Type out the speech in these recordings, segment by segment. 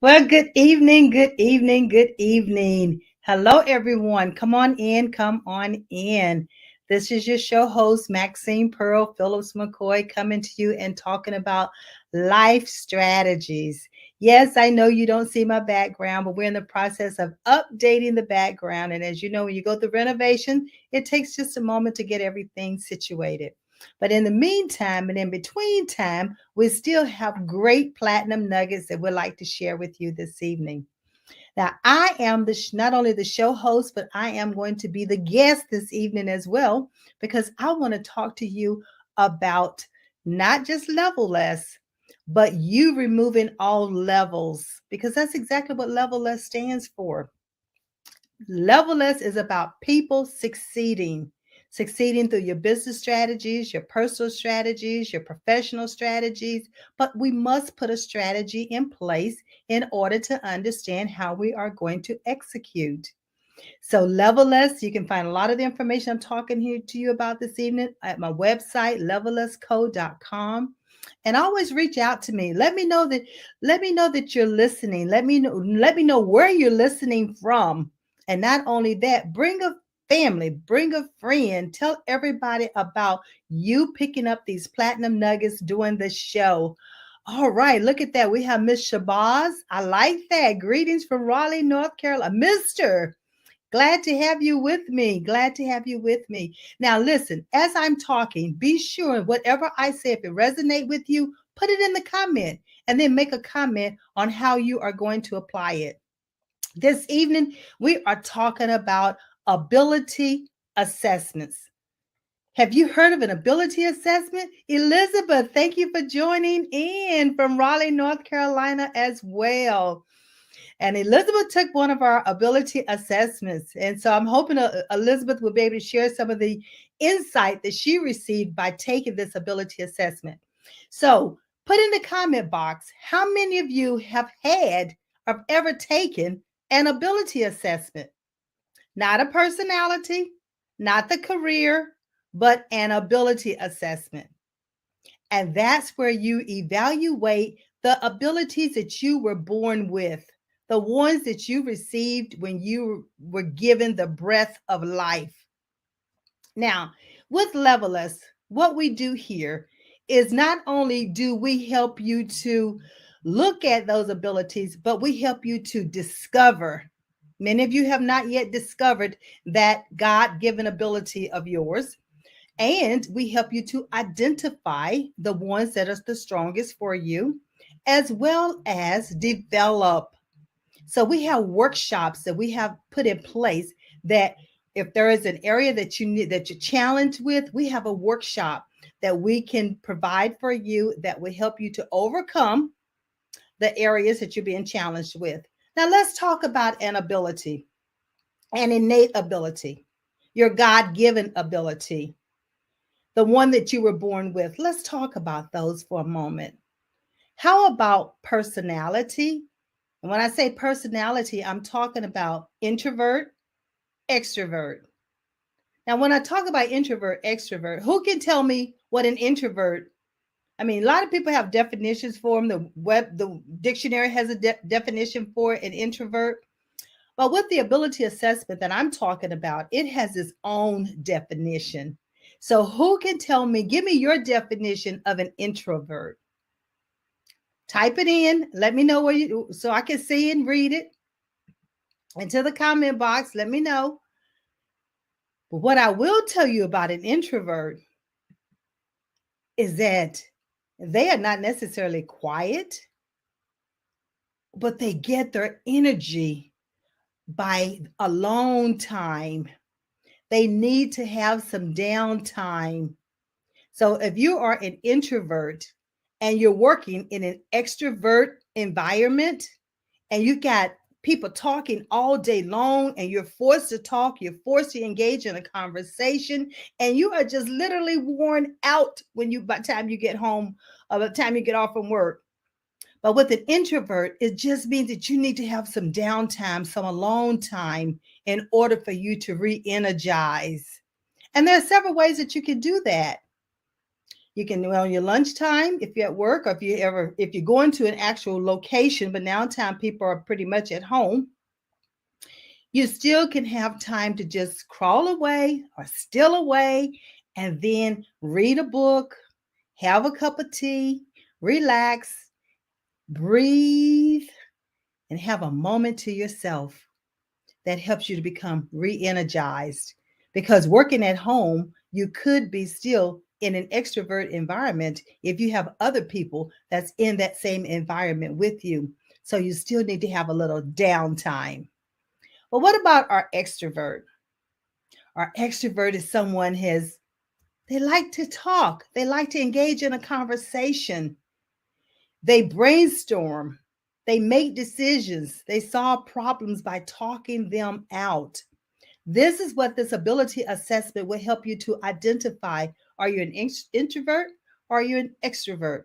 Well, good evening, good evening, good evening. Hello, everyone. Come on in, come on in. This is your show host, Maxine Pearl Phillipps McCoy, coming to you and talking about life strategies. Yes, I know you don't see my background, but we're in the process of updating the background. And as you know, when you go through renovation, it takes just a moment to get everything situated. But in the meantime and in between time, we still have great platinum nuggets that we'd like to share with you this evening. Now, I am not only the show host, but I am going to be the guest this evening as well, because I want to talk to you about not just level less, but you removing all levels, because that's exactly what level less stands for. Level less is about people succeeding through your business strategies, your personal strategies, your professional strategies. But we must put a strategy in place in order to understand how we are going to execute. So, level less, you can find a lot of the information I'm talking here to you about this evening at my website, levellessco.com. And always reach out to me. Let me know that you're listening. Let me know where you're listening from. And not only that, bring a family, bring a friend, tell everybody about you picking up these platinum nuggets doing the show. All right, look at that. We have Miss Shabazz. I like that. Greetings from Raleigh, North Carolina. Mr. Glad to have you with me. Glad to have you with me. Now, listen, as I'm talking, be sure whatever I say, if it resonate with you, put it in the comment and then make a comment on how you are going to apply it. This evening, we are talking about ability assessments. Have you heard of an ability assessment? Elizabeth, thank you for joining in from Raleigh, North Carolina as well. And Elizabeth took one of our ability assessments. And so I'm hoping Elizabeth will be able to share some of the insight that she received by taking this ability assessment. So put in the comment box how many of you have had or ever taken an ability assessment? Not a personality, not the career, but an ability assessment. And that's where you evaluate the abilities that you were born with, the ones that you received when you were given the breath of life. Now, with Leveless, what we do here is not only do we help you to look at those abilities, but we help you to discover. Many of you have not yet discovered that God given ability of yours. And we help you to identify the ones that are the strongest for you, as well as develop. So we have workshops that we have put in place that if there is an area that you need that you're challenged with, we have a workshop that we can provide for you that will help you to overcome the areas that you're being challenged with. Now let's talk about an ability, an innate ability, your God-given ability, the one that you were born with. Let's talk about those for a moment. How about personality? And when I say personality, I'm talking about introvert, extrovert. Now, when I talk about introvert, extrovert, who can tell me what an introvert? I mean, a lot of people have definitions for them. The dictionary has a definition for an introvert. But with the ability assessment that I'm talking about, it has its own definition. So, who can tell me, give me your definition of an introvert? Type it in. Let me know so I can see and read it. Into the comment box, let me know. But what I will tell you about an introvert is that they are not necessarily quiet, but they get their energy by alone time. They need to have some downtime. So if you are an introvert and you're working in an extrovert environment and you got people talking all day long and you're forced to talk, you're forced to engage in a conversation, and you are just literally worn out by the time you get home or by the time you get off from work. But with an introvert, it just means that you need to have some downtime, some alone time in order for you to re-energize. And there are several ways that you can do that. You can do it on your lunchtime if you're at work, or if you're going to an actual location, but now in time people are pretty much at home. You still can have time to just crawl away or steal away and then read a book, have a cup of tea, relax, breathe, and have a moment to yourself that helps you to become re-energized. Because working at home, you could be still in an extrovert environment if you have other people that's in that same environment with you. So you still need to have a little downtime. But what about our extrovert? Our extrovert is someone they like to talk. They like to engage in a conversation. They brainstorm. They make decisions. They solve problems by talking them out. This is what this ability assessment will help you to identify. Are you an introvert or are you an extrovert?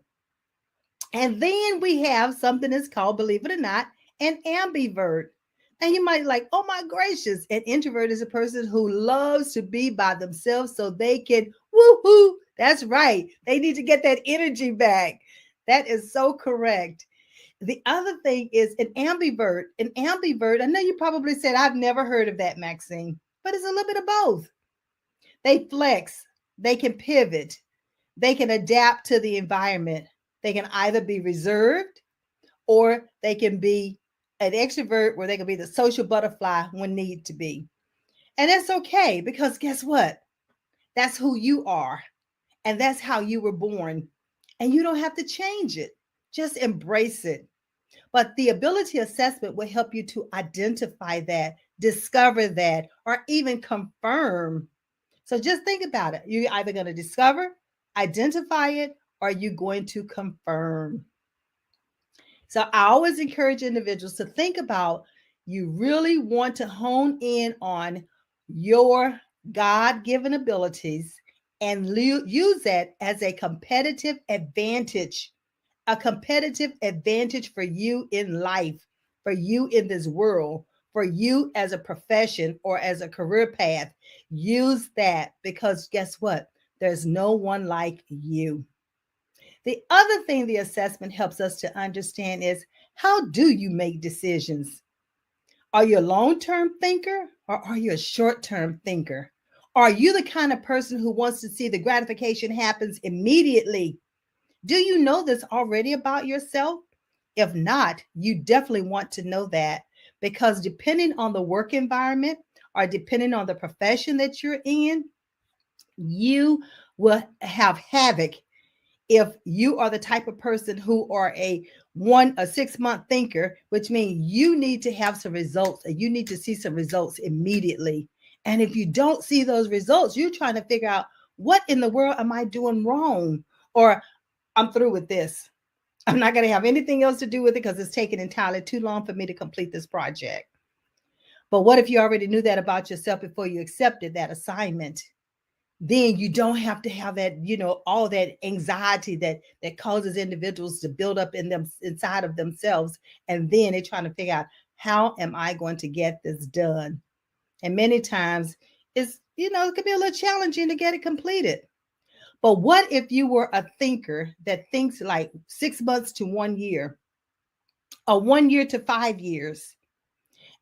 And then we have something that's called, believe it or not, an ambivert. And you might like, oh my gracious, an introvert is a person who loves to be by themselves so they can woohoo. That's right. They need to get that energy back. That is so correct. The other thing is an ambivert. An ambivert, I know you probably said, I've never heard of that, Maxine, but it's a little bit of both. They flex, they can pivot, they can adapt to the environment. They can either be reserved or they can be an extrovert where they can be the social butterfly when need to be. And that's okay because guess what? That's who you are. And that's how you were born. And you don't have to change it. Just embrace it. But the ability assessment will help you to identify that, discover that, or even confirm. So just think about it. You're either going to discover, identify it, or you're going to confirm. So I always encourage individuals to think about you really want to hone in on your God given abilities and use that as a competitive advantage for you in life, for you in this world, for you as a profession or as a career path. Use that because guess what? There's no one like you. The other thing the assessment helps us to understand is how do you make decisions? Are you a long term thinker or are you a short term thinker? Are you the kind of person who wants to see the gratification happens immediately? Do you know this already about yourself? If not, you definitely want to know that because depending on the work environment or depending on the profession that you're in, you will have havoc if you are the type of person who are a 6 month thinker, which means you need to have some results and you need to see some results immediately. And if you don't see those results, you're trying to figure out what in the world am I doing wrong? Or I'm through with this. I'm not going to have anything else to do with it because it's taken entirely too long for me to complete this project. But what if you already knew that about yourself before you accepted that assignment? Then you don't have to have that, all that anxiety that causes individuals to build up in them inside of themselves. And then they're trying to figure out, how am I going to get this done? And many times it could be a little challenging to get it completed. But what if you were a thinker that thinks like 6 months to 1 year, or 1 year to 5 years,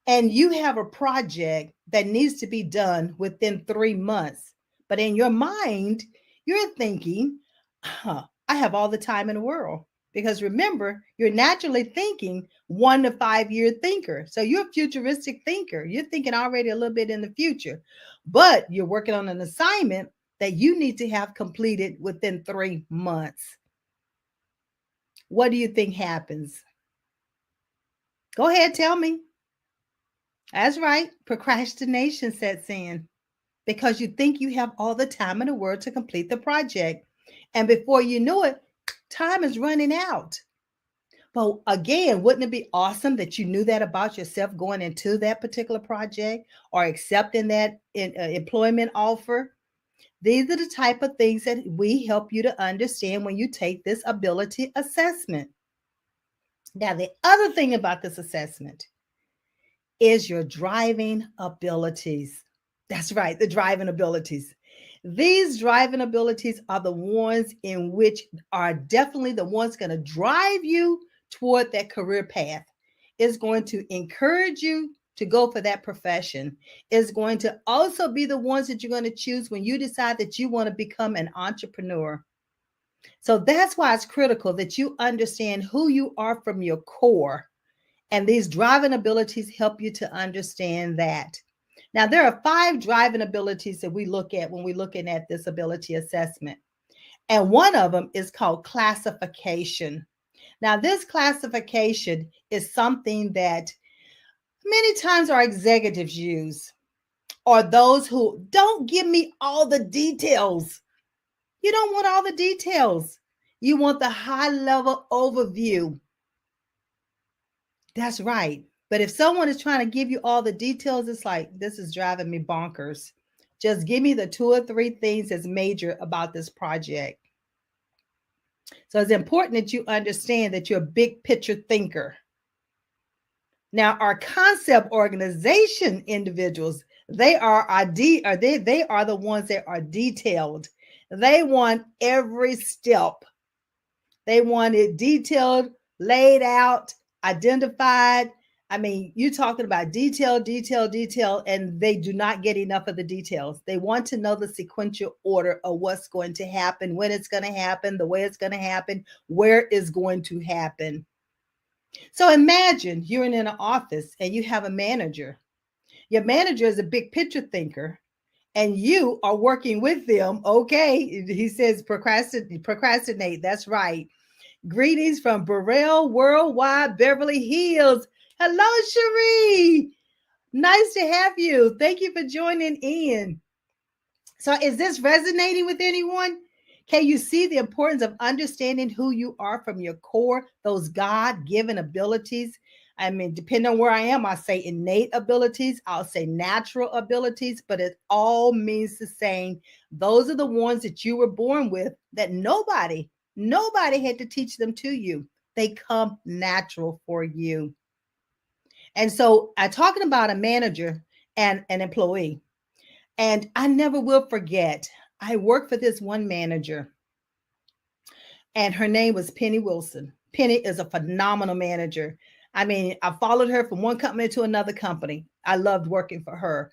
and you have a project that needs to be done within 3 months, but in your mind, you're thinking, I have all the time in the world. Because remember, you're naturally thinking 1 to 5 year thinker. So you're a futuristic thinker. You're thinking already a little bit in the future, but you're working on an assignment that you need to have completed within 3 months. What do you think happens? Go ahead, tell me. That's right. Procrastination sets in because you think you have all the time in the world to complete the project. And before you know it, time is running out. But again, wouldn't it be awesome that you knew that about yourself going into that particular project or accepting that employment offer? These are the type of things that we help you to understand when you take this ability assessment. Now, the other thing about this assessment is your driving abilities. That's right, the driving abilities. These driving abilities are the ones in which are definitely the ones going to drive you toward that career path. It's going to encourage you to go for that profession. It's going to also be the ones that you're going to choose when you decide that you want to become an entrepreneur. So that's why it's critical that you understand who you are from your core. And these driving abilities help you to understand that. Now, there are 5 driving abilities that we look at when we're looking at this ability assessment. And one of them is called classification. Now, this classification is something that many times our executives use, or those who don't give me all the details. You don't want all the details. You want the high level overview. That's right. But if someone is trying to give you all the details, it's like, this is driving me bonkers. Just give me the 2 or 3 things that's major about this project. So it's important that you understand that you're a big picture thinker. Now, our concept organization individuals, they are they are the ones that are detailed. They want every step. They want it detailed, laid out, identified. I mean, you're talking about detail, detail, detail, and they do not get enough of the details. They want to know the sequential order of what's going to happen, when it's going to happen, the way it's going to happen, where it's going to happen. So imagine you're in an office and you have a manager. Your manager is a big picture thinker, and you are working with them. Okay, he says procrastinate. That's right. Greetings from Burrell Worldwide, Beverly Hills. Hello, Cherie. Nice to have you. Thank you for joining in. So, is this resonating with anyone? Can you see the importance of understanding who you are from your core, those God given abilities? I mean, depending on where I am, I say innate abilities, I'll say natural abilities, but it all means the same. Those are the ones that you were born with that nobody had to teach them to you. They come natural for you. And so I'm talking about a manager and an employee. And I never will forget, I worked for this one manager, and her name was Penny Wilson. Penny is a phenomenal manager. I mean, I followed her from one company to another company. I loved working for her.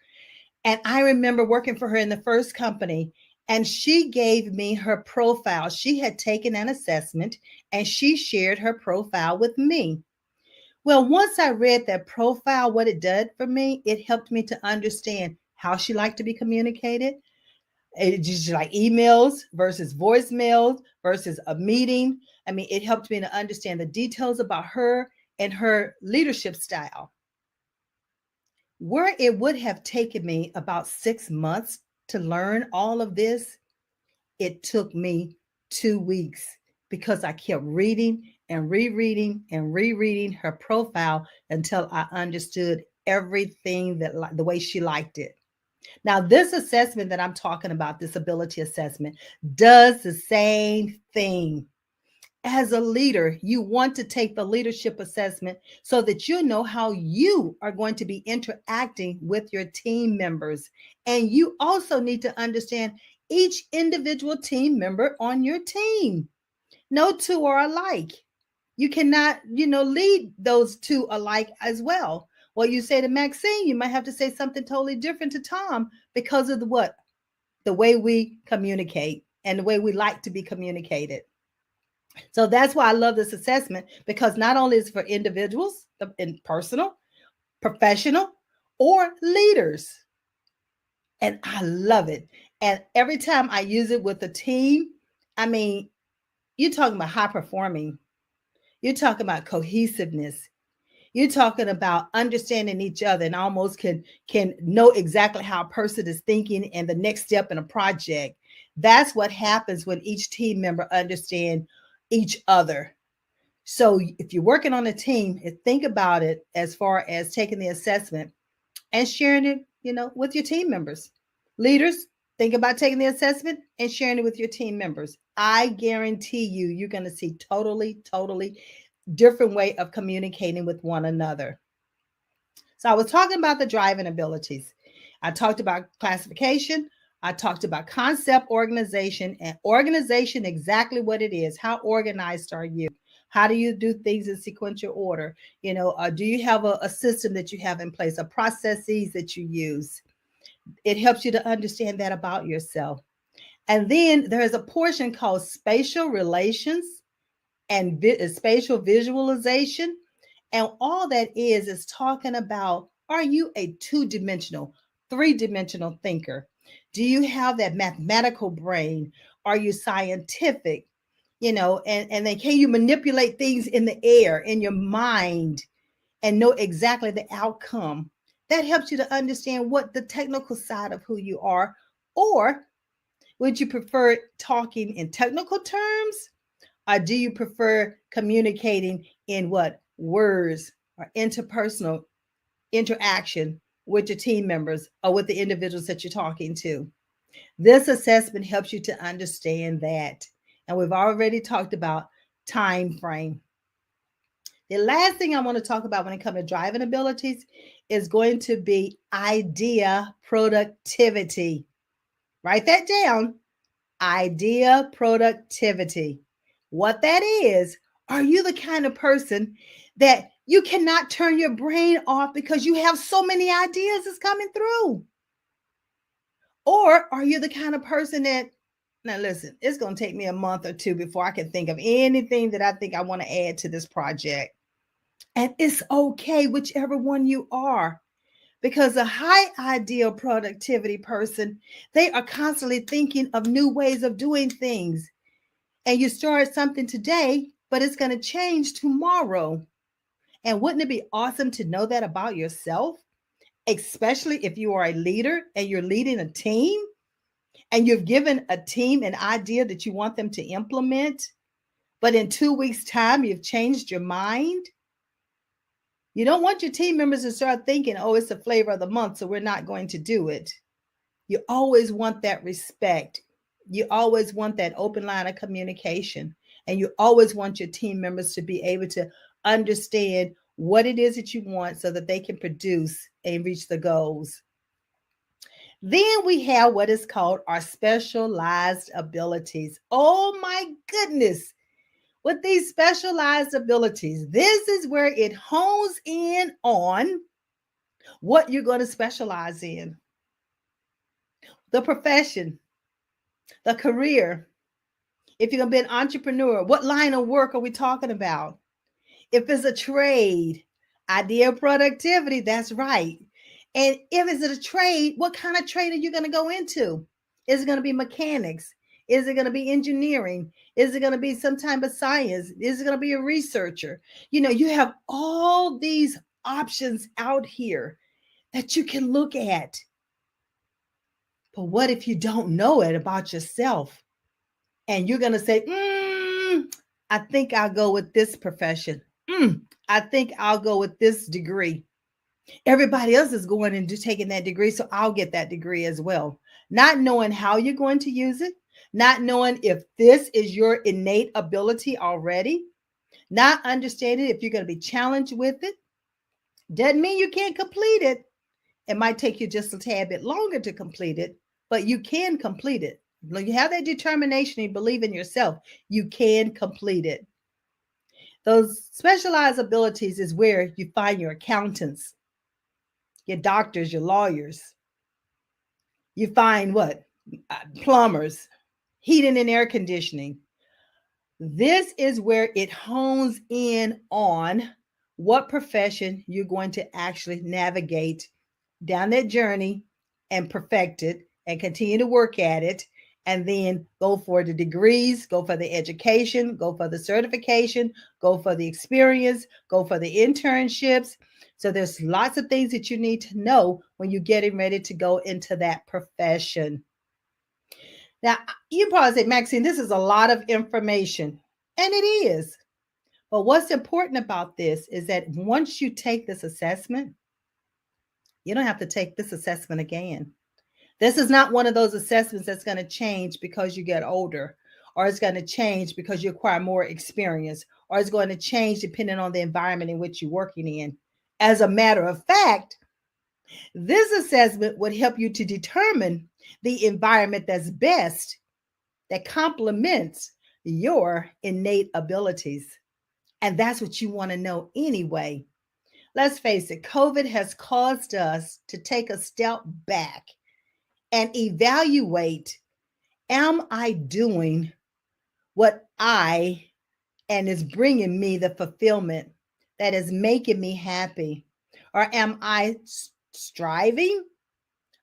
And I remember working for her in the first company, and she gave me her profile. She had taken an assessment and she shared her profile with me. Well, once I read that profile, what it did for me, it helped me to understand how she liked to be communicated. It's just like emails versus voicemails versus a meeting. I mean, it helped me to understand the details about her and her leadership style. Where it would have taken me about 6 months to learn all of this, it took me 2 weeks because I kept reading and rereading her profile until I understood everything that the way she liked it. Now, this assessment that I'm talking about, this ability assessment, does the same thing. As a leader, you want to take the leadership assessment so that you know how you are going to be interacting with your team members. And you also need to understand each individual team member on your team. No two are alike. You cannot, lead those two alike as well. What you say to Maxine, you might have to say something totally different to Tom because of the way we communicate and the way we like to be communicated. So that's why I love this assessment, because not only is it for individuals in personal, professional, or leaders. And I love it. And every time I use it with a team, I mean, you're talking about high performing. You're talking about cohesiveness. You're talking about understanding each other and almost can know exactly how a person is thinking and the next step in a project. That's what happens when each team member understand each other. So if you're working on a team, think about it as far as taking the assessment and sharing it, with your team members. Leaders, think about taking the assessment and sharing it with your team members. I guarantee you're going to see totally different way of communicating with one another. So I was talking about the driving abilities. I talked about classification, I talked about concept, organization, and organization, exactly what it is. How organized are you? How do you do things in sequential order? Do you have a system that you have in place, a processes that you use? It helps you to understand that about yourself. And then there's a portion called spatial relations and spatial visualization. And all that is talking about, are you a two-dimensional, three-dimensional thinker? Do you have that mathematical brain? Are you scientific? And then can you manipulate things in the air, in your mind, and know exactly the outcome? That helps you to understand what the technical side of who you are. Or would you prefer talking in technical terms? Or do you prefer communicating in what? Words or interpersonal interaction with your team members or with the individuals that you're talking to? This assessment helps you to understand that. And we've already talked about time frame. The last thing I want to talk about when it comes to driving abilities is going to be idea productivity. Write that down. Idea productivity. What that is, are you the kind of person that you cannot turn your brain off because you have so many ideas that's coming through? Or are you the kind of person that, now listen, it's going to take me a month or two before I can think of anything that I think I want to add to this project? And it's okay, whichever one you are. Because a high ideal productivity person, they are constantly thinking of new ways of doing things. And you start something today, but it's going to change tomorrow. And wouldn't it be awesome to know that about yourself? Especially if you are a leader and you're leading a team and you've given a team an idea that you want them to implement, but in 2 weeks' time, you've changed your mind. You don't want your team members to start thinking, oh, it's the flavor of the month, so we're not going to do it. You always want that respect. You always want that open line of communication. And you always want your team members to be able to understand what it is that you want so that they can produce and reach the goals. Then we have what is called our specialized abilities. Oh my goodness. With these specialized abilities, this is where it hones in on what you're going to specialize in. The profession, the career. If you're going to be an entrepreneur, what line of work are we talking about? If it's a trade, idea productivity, that's right. And if it's a trade, what kind of trade are you going to go into? Is it going to be mechanics? Is it going to be engineering? Is it going to be some type of science? Is it going to be a researcher? You have all these options out here that you can look at. But what if you don't know it about yourself? And you're going to say, I think I'll go with this profession. I think I'll go with this degree. Everybody else is going and taking that degree, so I'll get that degree as well. Not knowing how you're going to use it, not knowing if this is your innate ability already, not understanding if you're going to be challenged with it. Doesn't mean you can't complete it. It might take you just a tad bit longer to complete it, but you can complete it. When you have that determination and you believe in yourself, you can complete it. Those specialized abilities is where you find your accountants, your doctors, your lawyers. You find what? Plumbers, heating and air conditioning. This is where it hones in on what profession you're going to actually navigate down that journey and perfect it and continue to work at it, and then go for the degrees, go for the education, go for the certification, go for the experience, go for the internships. So there's lots of things that you need to know when you're getting ready to go into that profession. Now, you probably say, Maxine, this is a lot of information. And it is. But what's important about this is that once you take this assessment, you don't have to take this assessment again. This is not one of those assessments that's going to change because you get older, or it's going to change because you acquire more experience, or it's going to change depending on the environment in which you're working in. As a matter of fact, this assessment would help you to determine the environment that's best, that complements your innate abilities. And that's what you want to know anyway. Let's face it, COVID has caused us to take a step back and evaluate, am I doing what I and is bringing me the fulfillment that is making me happy? Or am I striving?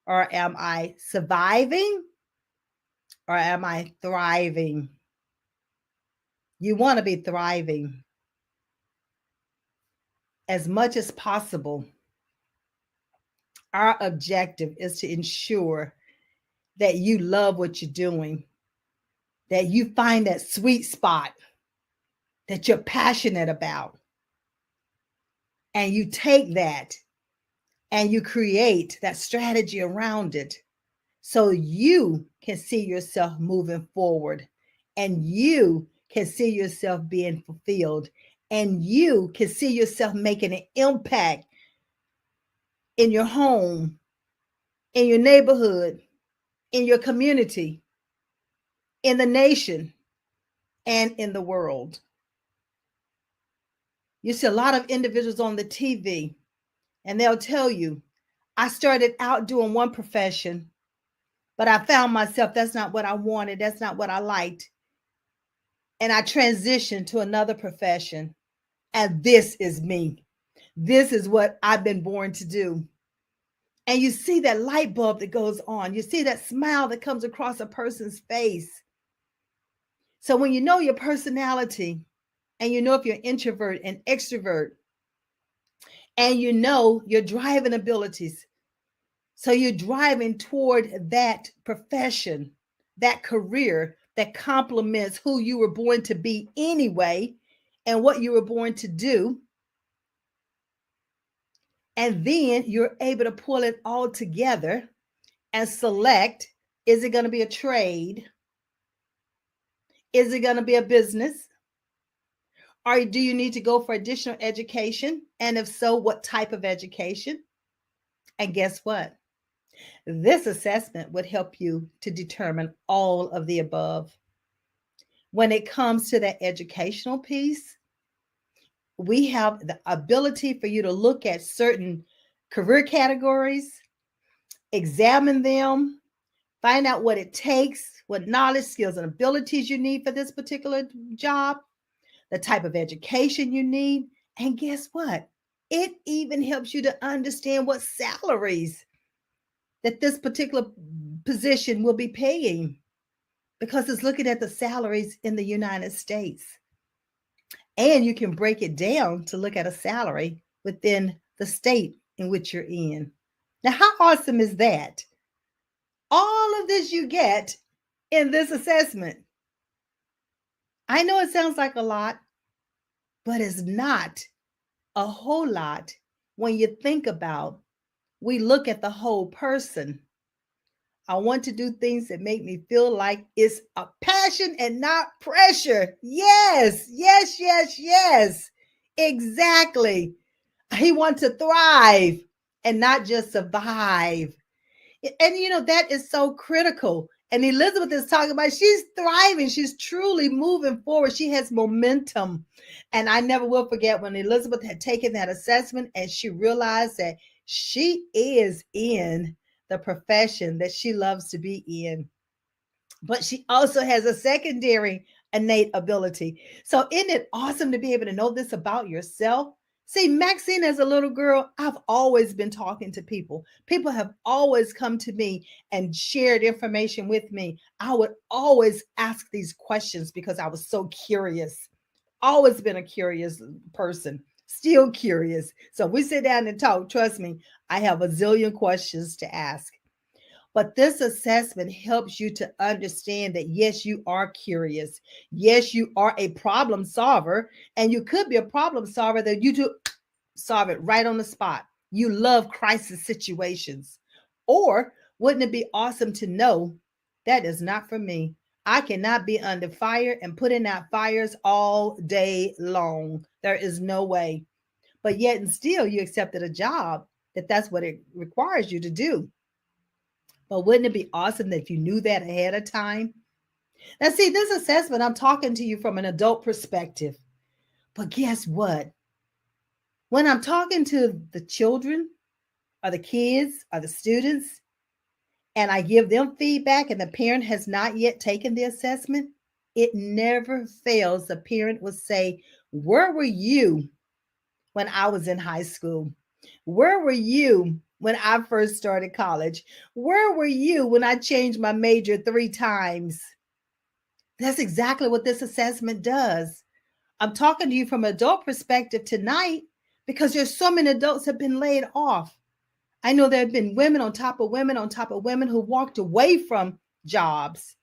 Or am I surviving? Or am I thriving? You want to be thriving as much as possible. Our objective is to ensure that you love what you're doing, that you find that sweet spot that you're passionate about. And you take that and you create that strategy around it so you can see yourself moving forward and you can see yourself being fulfilled and you can see yourself making an impact in your home, in your neighborhood, in your community, in the nation, and in the world. You see a lot of individuals on the TV, and they'll tell you, I started out doing one profession, but I found myself, that's not what I wanted. That's not what I liked. And I transitioned to another profession. And this is me. This is what I've been born to do. And you see that light bulb that goes on. You see that smile that comes across a person's face. So when you know your personality, and you know if you're introvert and extrovert, and you know your driving abilities, so you're driving toward that profession, that career that complements who you were born to be anyway, and what you were born to do. And then you're able to pull it all together and select, is it going to be a trade? Is it going to be a business? Or do you need to go for additional education? And if so, what type of education? And guess what? This assessment would help you to determine all of the above. When it comes to that educational piece, we have the ability for you to look at certain career categories, examine them, find out what it takes, what knowledge, skills, and abilities you need for this particular job, the type of education you need. And guess what? It even helps you to understand what salaries that this particular position will be paying, because it's looking at the salaries in the United States. And you can break it down to look at a salary within the state in which you're in. Now, how awesome is that? All of this you get in this assessment. I know it sounds like a lot, but it's not a whole lot when you think about, we look at the whole person. I want to do things that make me feel like it's a passion and not pressure. Yes, yes, yes, yes. Exactly. He wants to thrive and not just survive. And that is so critical. And Elizabeth is talking about, she's thriving. She's truly moving forward. She has momentum. And I never will forget when Elizabeth had taken that assessment and she realized that she is in the profession that she loves to be in. But she also has a secondary innate ability. So isn't it awesome to be able to know this about yourself? See, Maxine, as a little girl, I've always been talking to people. People have always come to me and shared information with me. I would always ask these questions because I was so curious. Always been a curious person, still curious. So we sit down and talk. Trust me, I have a zillion questions to ask. But this assessment helps you to understand that, yes, you are curious. Yes, you are a problem solver. And you could be a problem solver that you do solve it right on the spot. You love crisis situations. Or wouldn't it be awesome to know that is not for me? I cannot be under fire and putting out fires all day long. There is no way. But yet and still you accepted a job that's what it requires you to do. But wouldn't it be awesome that you knew that ahead of time? Now, see, this assessment, I'm talking to you from an adult perspective. But guess what? When I'm talking to the children or the kids or the students, and I give them feedback and the parent has not yet taken the assessment, it never fails. The parent will say, "Where were you when I was in high school? Where were you when I first started college? Where were you when I changed my major 3 times?" That's exactly what this assessment does. I'm talking to you from an adult perspective tonight because there's so many adults have been laid off. I know there have been women on top of women on top of women who walked away from jobs.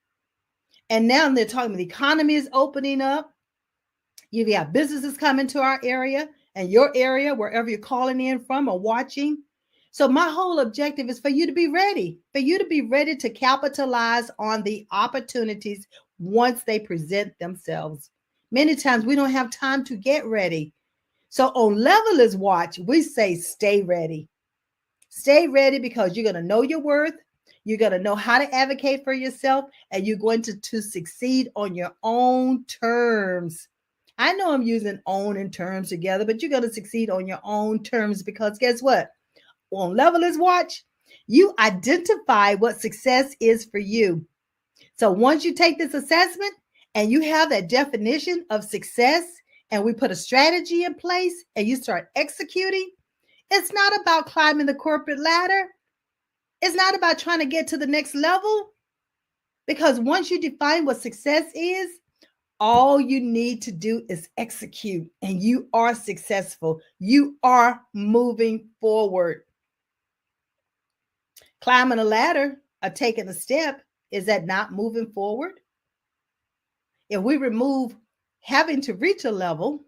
And now they're talking the economy is opening up. You've got businesses coming to our area and your area, wherever you're calling in from or watching. So my whole objective is for you to be ready, to capitalize on the opportunities once they present themselves. Many times we don't have time to get ready. So on Levelers Watch, we say stay ready. Stay ready because you're going to know your worth. You're going to know how to advocate for yourself, and you're going to succeed on your own terms. I know I'm using own and terms together, but you're going to succeed on your own terms because guess what? On Levelers Watch, you identify what success is for you. So once you take this assessment and you have that definition of success, and we put a strategy in place and you start executing, it's not about climbing the corporate ladder. It's not about trying to get to the next level. Because once you define what success is, all you need to do is execute, and you are successful. You are moving forward. Climbing a ladder or taking a step, is that not moving forward? If we remove having to reach a level,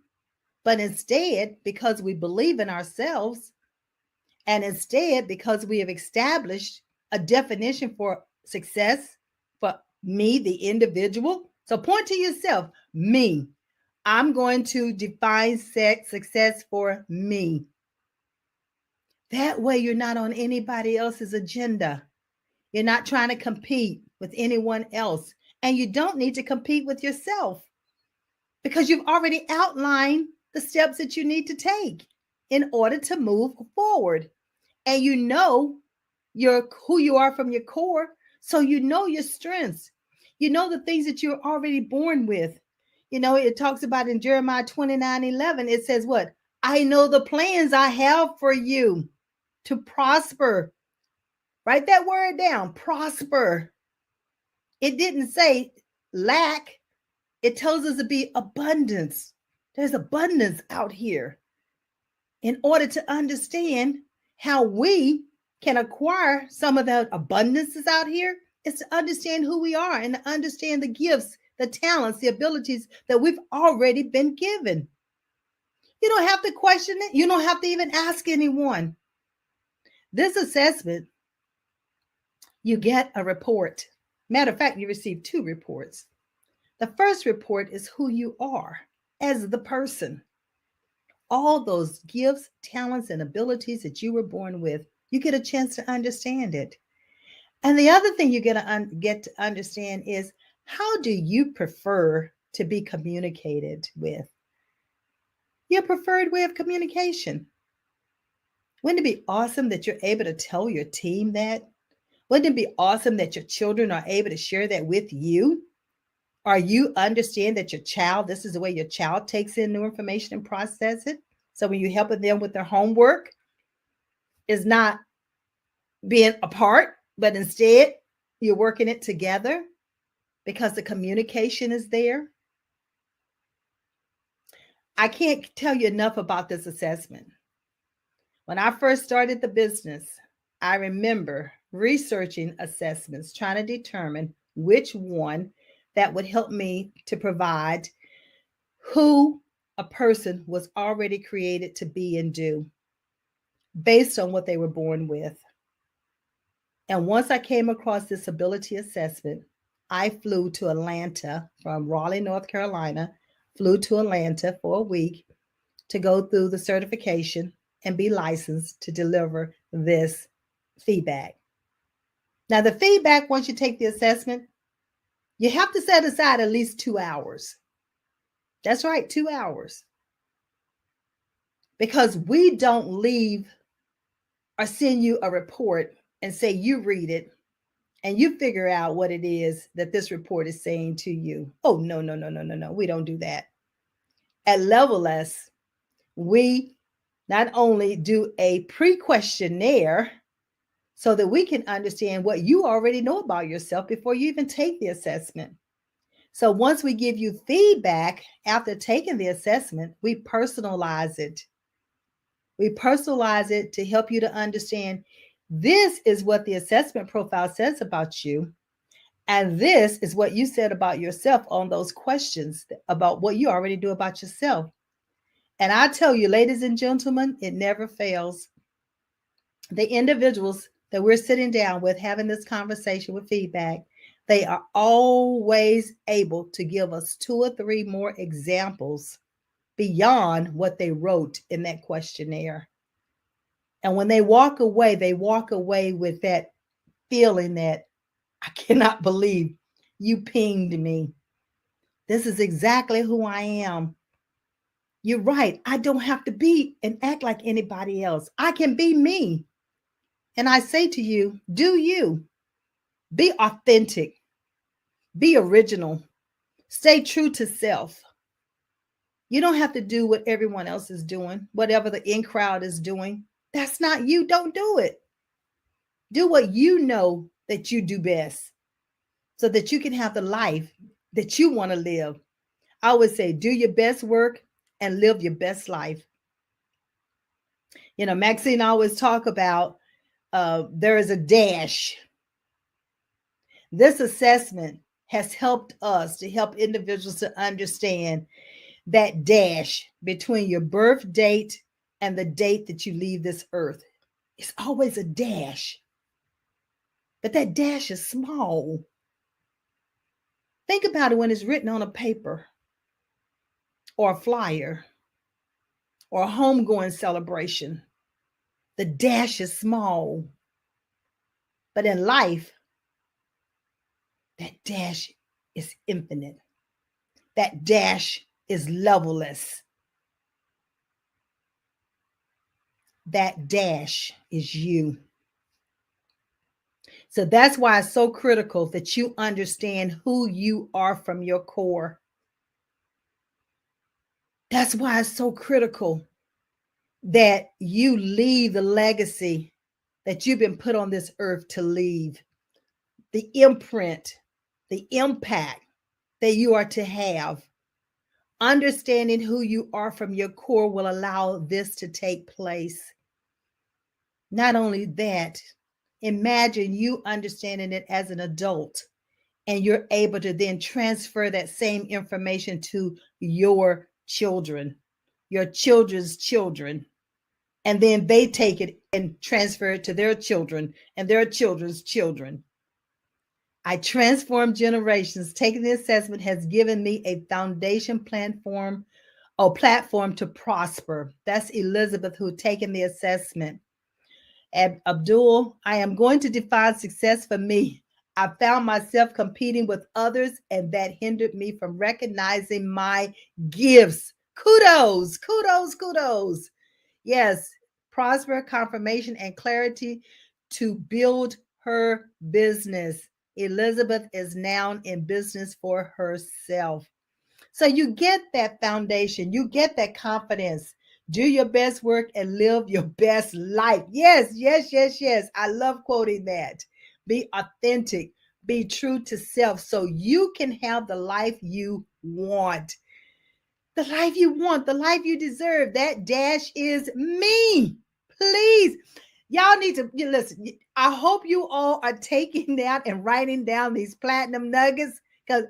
but instead, because we believe in ourselves, and instead, because we have established a definition for success for me, the individual. So point to yourself, me. I'm going to define success for me. That way, you're not on anybody else's agenda. You're not trying to compete with anyone else. And you don't need to compete with yourself because you've already outlined the steps that you need to take in order to move forward. And you know who you are from your core. So you know your strengths. You know the things that you're already born with. You know, it talks about in Jeremiah 29:11, it says what? I know the plans I have for you to prosper. Write that word down, prosper. It didn't say lack. It tells us to be abundance. There's abundance out here. In order to understand how we can acquire some of the abundances out here, is to understand who we are and to understand the gifts, the talents, the abilities that we've already been given. You don't have to question it. You don't have to even ask anyone. This assessment, you get a report. Matter of fact, you receive 2 reports. The first report is who you are as the person. All those gifts, talents, and abilities that you were born with, you get a chance to understand it. And the other thing you're going to get to understand is, how do you prefer to be communicated with? Your preferred way of communication. Wouldn't it be awesome that you're able to tell your team that? Wouldn't it be awesome that your children are able to share that with you? Or you understand that this is the way your child takes in new information and process it. So when you're helping them with their homework, is not being apart, but instead you're working it together because the communication is there. I can't tell you enough about this assessment. When I first started the business, I remember researching assessments, trying to determine which one that would help me to provide who a person was already created to be and do based on what they were born with. And once I came across this ability assessment, I flew to Atlanta from Raleigh, North Carolina, flew to Atlanta for a week to go through the certification and be licensed to deliver this feedback. Now, the feedback, once you take the assessment, you have to set aside at least 2 hours. That's right, 2 hours. Because we don't leave or send you a report and say you read it and you figure out what it is that this report is saying to you. Oh, no, no, no, no, no, no. We don't do that. At Level S, we not only do a pre-questionnaire so that we can understand what you already know about yourself before you even take the assessment. So once we give you feedback after taking the assessment, we personalize it. We personalize it to help you to understand this is what the assessment profile says about you. And this is what you said about yourself on those questions about what you already do about yourself. And I tell you, ladies and gentlemen, it never fails. The individuals that we're sitting down with having this conversation with feedback, they are always able to give us 2 or 3 more examples beyond what they wrote in that questionnaire. And when they walk away with that feeling that I cannot believe you pinged me. This is exactly who I am. You're right. I don't have to be and act like anybody else. I can be me. And I say to you, do you. Be authentic. Be original. Stay true to self. You don't have to do what everyone else is doing, whatever the in crowd is doing. That's not you. Don't do it. Do what you know that you do best so that you can have the life that you want to live. I would say do your best work and live your best life. You know, Maxine always talk about there is a dash. This assessment has helped us to help individuals to understand that dash between your birth date and the date that you leave this earth. It's always a dash, but that dash is small. Think about it when it's written on a paper or a flyer or a homegoing celebration. The dash is small. But in life, that dash is infinite. That dash is levelless. That dash is you. So that's why it's so critical that you understand who you are from your core. That's why it's so critical that you leave the legacy that you've been put on this earth to leave, the imprint, the impact that you are to have. Understanding who you are from your core will allow this to take place. Not only that, imagine you understanding it as an adult and you're able to then transfer that same information to your children, your children's children, and then they take it and transfer it to their children and their children's children. I transform generations. Taking the assessment has given me a foundation platform to prosper. That's Elizabeth who taken the assessment. Abdul, I am going to define success for me. I found myself competing with others, and that hindered me from recognizing my gifts. Kudos, kudos, kudos. Yes, prosper, confirmation, and clarity to build her business. Elizabeth is now in business for herself. So you get that foundation, you get that confidence. Do your best work and live your best life. Yes, yes, yes, yes. I love quoting that. Be authentic, be true to self so you can have the life you want. The life you want, the life you deserve. That dash is me. Please. Y'all need to listen. I hope you all are taking down and writing down these platinum nuggets because,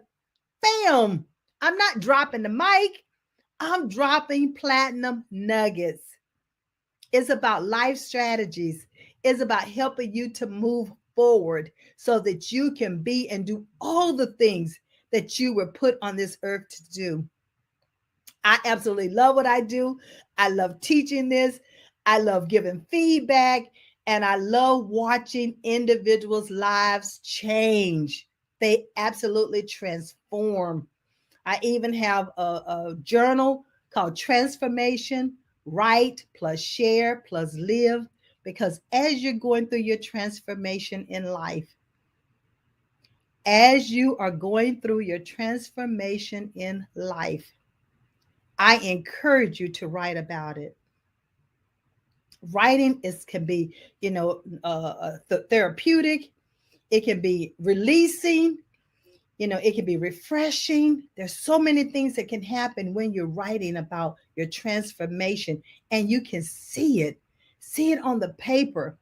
bam, I'm not dropping the mic. I'm dropping platinum nuggets. It's about life strategies. It's about helping you to move forward so that you can be and do all the things that you were put on this earth to do. I absolutely love what I do. I love teaching this. I love giving feedback. And I love watching individuals' lives change. They absolutely transform. I even have a journal called Transformation, Write plus Share plus Live, because as you're going through your transformation in life, as you are going through your transformation in life, I encourage you to write about it. Writing can be, therapeutic. It can be releasing. It can be refreshing. There's so many things that can happen when you're writing about your transformation, and you can see it on the paper.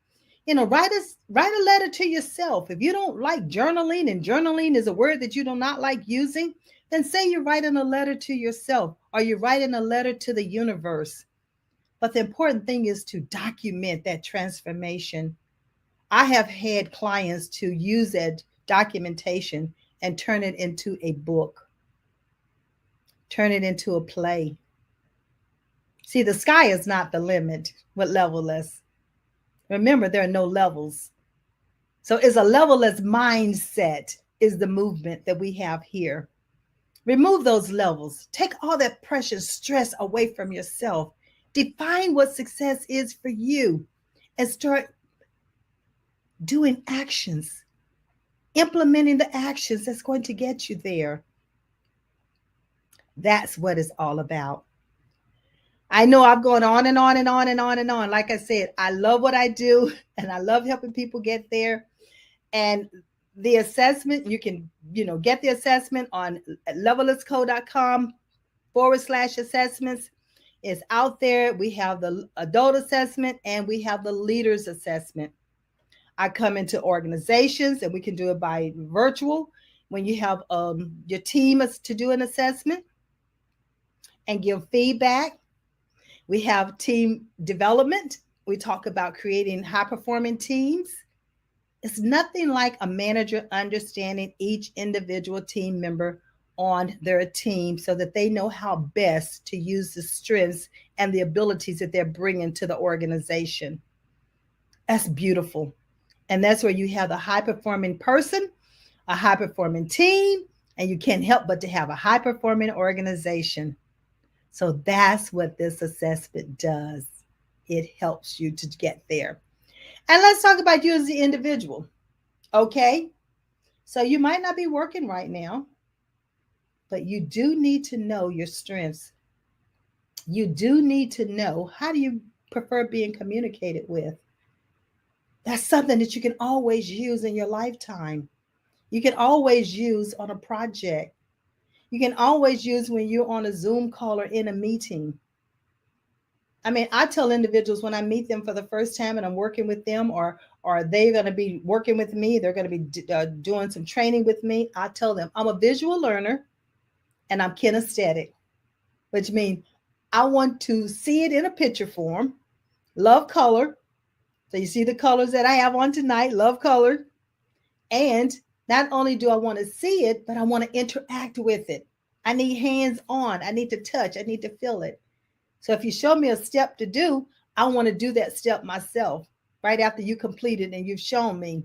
Write a letter to yourself. If you don't like journaling, and journaling is a word that you do not like using, then say you're writing a letter to yourself, or you're writing a letter to the universe. But the important thing is to document that transformation. I have had clients to use that documentation and turn it into a book, turn it into a play. See, the sky is not the limit with levelless. Remember, there are no levels. So it's a levelless mindset is the movement that we have here. Remove those levels. Take all that precious stress away from yourself. Define what success is for you and start doing actions, implementing the actions that's going to get you there. That's what it's all about. I know I've gone on and on and on and on and on. Like I said, I love what I do and I love helping people get there. And the assessment, you can, get the assessment on levellessco.com/assessments. It's out there. We have the adult assessment and we have the leaders assessment. I come into organizations and we can do it by virtual when you have your team to do an assessment and give feedback. We have team development. We talk about creating high performing teams. It's nothing like a manager understanding each individual team member on their team so that they know how best to use the strengths and the abilities that they're bringing to the organization. That's beautiful. And that's where you have the high performing person, a high performing team, and you can't help but to have a high performing organization. So that's what this assessment does. It helps you to get there. And let's talk about you as the individual. Okay? So you might not be working right now, but you do need to know your strengths. You do need to know, how do you prefer being communicated with? That's something that you can always use in your lifetime. You can always use on a project. You can always use when you're on a Zoom call or in a meeting. I mean, I tell individuals when I meet them for the first time and I'm working with them, or they're going to be working with me, they're going to be doing some training with me. I tell them I'm a visual learner and I'm kinesthetic, which means I want to see it in a picture form. Love color. So you see the colors that I have on tonight, love color. And not only do I want to see it, but I want to interact with it. I need hands on. I need to touch. I need to feel it. So if you show me a step to do, I want to do that step myself right after you complete it and you've shown me.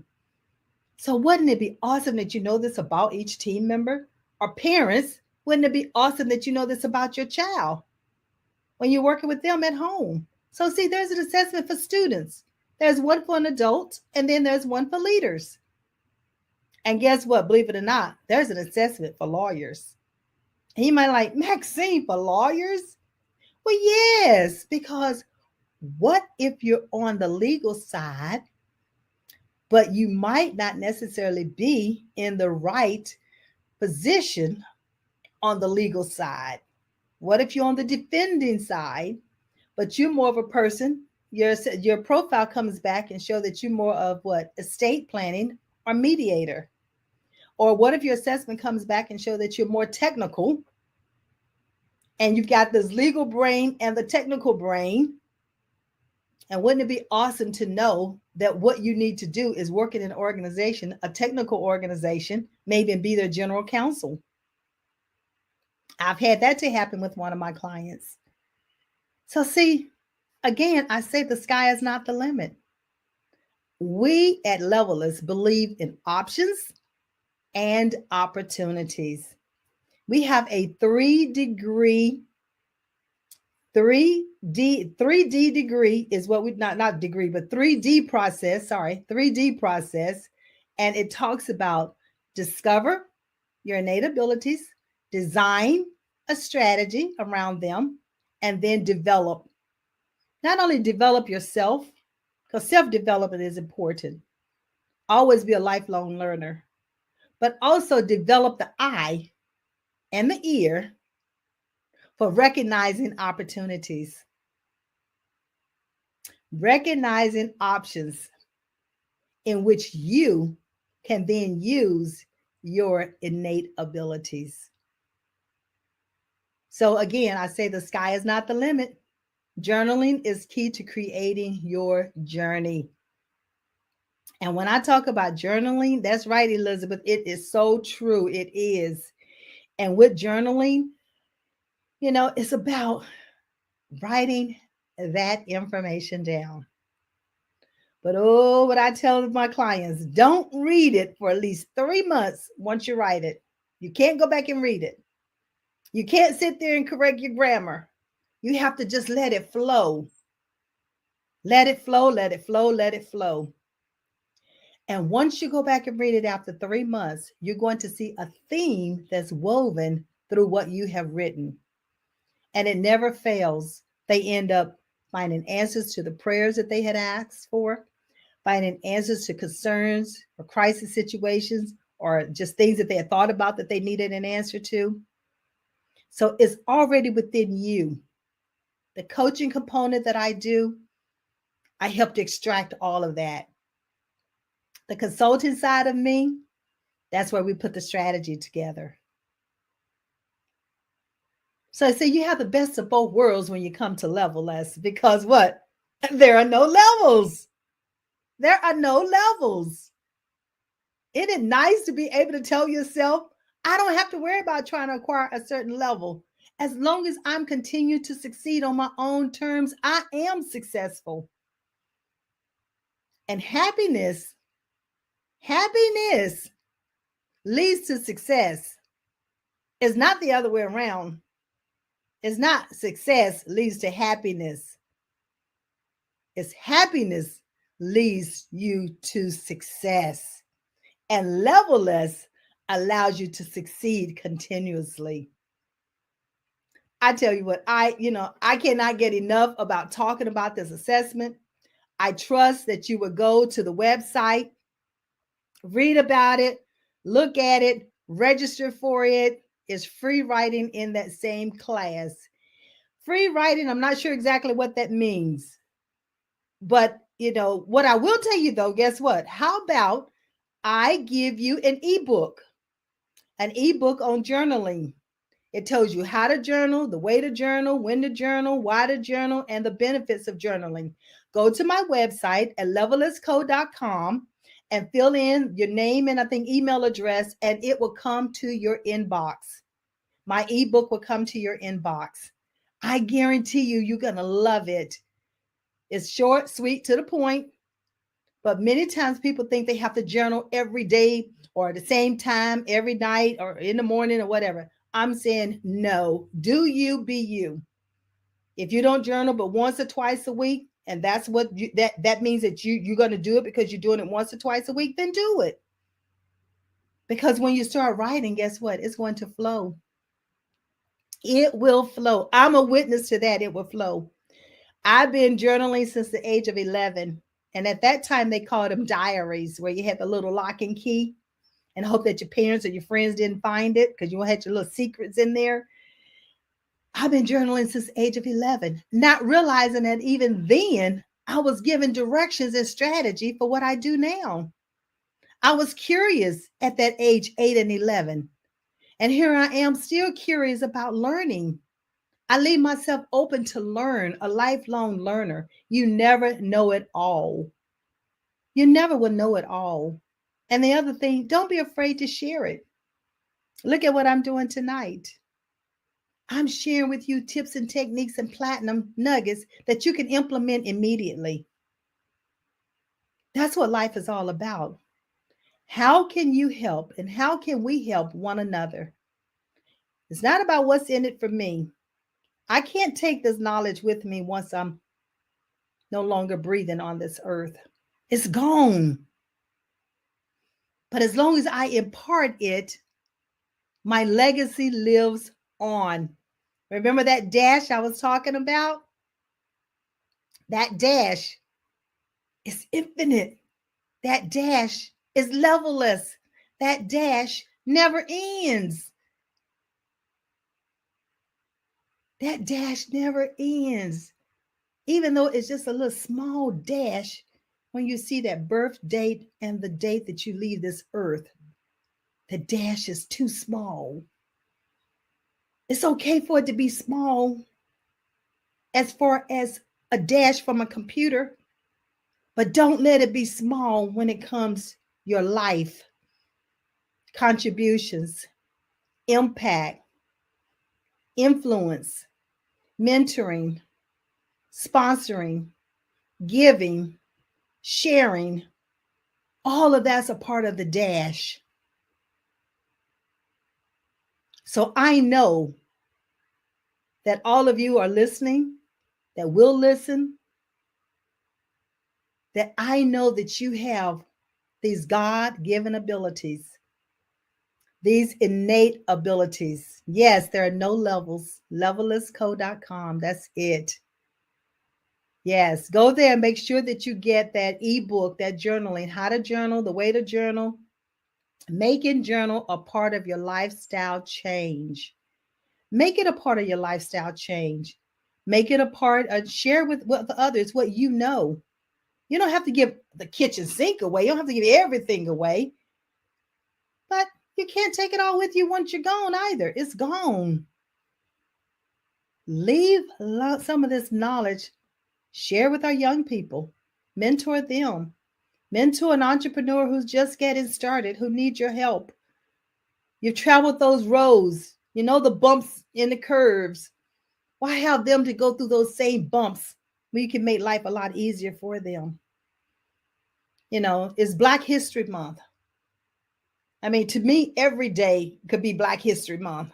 So wouldn't it be awesome that you know this about each team member? Or parents, wouldn't it be awesome that you know this about your child when you're working with them at home? So see, there's an assessment for students. There's one for an adult, and then there's one for leaders. And guess what? Believe it or not, there's an assessment for lawyers. And you might like, Maxine, for lawyers? Well, yes, because what if you're on the legal side, but you might not necessarily be in the right position on the legal side? What if you're on the defending side, but you're more of a person, your profile comes back and show that you're more of what? Estate planning or mediator. Or what if your assessment comes back and show that you're more technical and you've got this legal brain and the technical brain? And wouldn't it be awesome to know that what you need to do is work in an organization, a technical organization, maybe be their general counsel? I've had that to happen with one of my clients. So see, again, I say the sky is not the limit. We at Levelers believe in options and opportunities. We have a 3D degree is what we not degree, but 3D process, sorry, 3D process. And it talks about discover your innate abilities, design a strategy around them, and then develop. Not only develop yourself, because self-development is important. Always be a lifelong learner, but also develop the eye and the ear for recognizing opportunities, recognizing options in which you can then use your innate abilities. So, again, I say the sky is not the limit. Journaling is key to creating your journey. And when I talk about journaling, that's right, Elizabeth. It is so true. It is. And with journaling, it's about writing that information down. But oh, what I tell my clients, don't read it for at least 3 months once you write it. You can't go back and read it. You can't sit there and correct your grammar. You have to just let it flow. Let it flow, let it flow, let it flow. And once you go back and read it after 3 months, you're going to see a theme that's woven through what you have written. And it never fails. They end up finding answers to the prayers that they had asked for, finding answers to concerns or crisis situations, or just things that they had thought about that they needed an answer to. So it's already within you. The coaching component that I do, I help to extract all of that. The consulting side of me, that's where we put the strategy together. So I say you have the best of both worlds when you come to Levelers, because what? There are no levels. There are no levels. Isn't it nice to be able to tell yourself, I don't have to worry about trying to acquire a certain level. As long as I'm continuing to succeed on my own terms, I am successful. And happiness leads to success. It's not the other way around. It's not success leads to happiness. It's happiness leads you to success. And Levelers allows you to succeed continuously. I tell you what, I cannot get enough about talking about this assessment. I trust that you would go to the website, read about it, look at it, register for it. It's free writing in that same class. Free writing, I'm not sure exactly what that means. But, what I will tell you though, guess what? How about I give you an ebook on journaling? It tells you how to journal, the way to journal, when to journal, why to journal, and the benefits of journaling. Go to my website at levelisco.com and fill in your name and I think email address, and it will come to your inbox. My ebook will come to your inbox. I guarantee you're going to love it. It's short, sweet, to the point. But many times people think they have to journal every day or at the same time every night or in the morning or whatever. I'm saying no. Do you, be you. If you don't journal but once or twice a week, and that's what that means that you're going to do it because you're doing it once or twice a week, then do it. Because when you start writing, guess what? It's going to flow. It will flow. I'm a witness to that. It will flow. I've been journaling since the age of 11. And at that time, they called them diaries, where you had the little lock and key and hope that your parents or your friends didn't find it because you had your little secrets in there. I've been journaling since the age of 11, not realizing that even then I was given directions and strategy for what I do now. I was curious at that age, 8 and 11. And here I am still curious about learning. I leave myself open to learn, a lifelong learner. You never know it all. You never will know it all. And the other thing, don't be afraid to share it. Look at what I'm doing tonight. I'm sharing with you tips and techniques and platinum nuggets that you can implement immediately. That's what life is all about. How can you help and how can we help one another? It's not about what's in it for me. I can't take this knowledge with me once I'm no longer breathing on this earth. It's gone. But as long as I impart it, my legacy lives on. Remember that dash I was talking about? That dash is infinite. That dash is levelless. That dash never ends. That dash never ends. Even though it's just a little small dash, when you see that birth date and the date that you leave this earth, the dash is too small. It's okay for it to be small as far as a dash from a computer, but don't let it be small when it comes your life, contributions, impact, influence, mentoring, sponsoring, giving, sharing. All of that's a part of the dash. So I know that all of you are listening, that will listen, that I know that you have these God-given abilities, these innate abilities. Yes, there are no levels. Levellessco.com. That's it. Yes, go there and make sure that you get that ebook, that journaling, how to journal, the way to journal, making journal a part of your lifestyle change. Make it a part of your lifestyle change. Make it a part share with others what you know. You don't have to give the kitchen sink away. You don't have to give everything away. But you can't take it all with you once you're gone either. It's gone. Leave some of this knowledge. Share with our young people. Mentor them. Mentor an entrepreneur who's just getting started, who needs your help. You've traveled those roads. You know the bumps in the curves. Why have them to go through those same bumps when you can make life a lot easier for them? You know, it's Black History Month. I mean, to me, every day could be Black History Month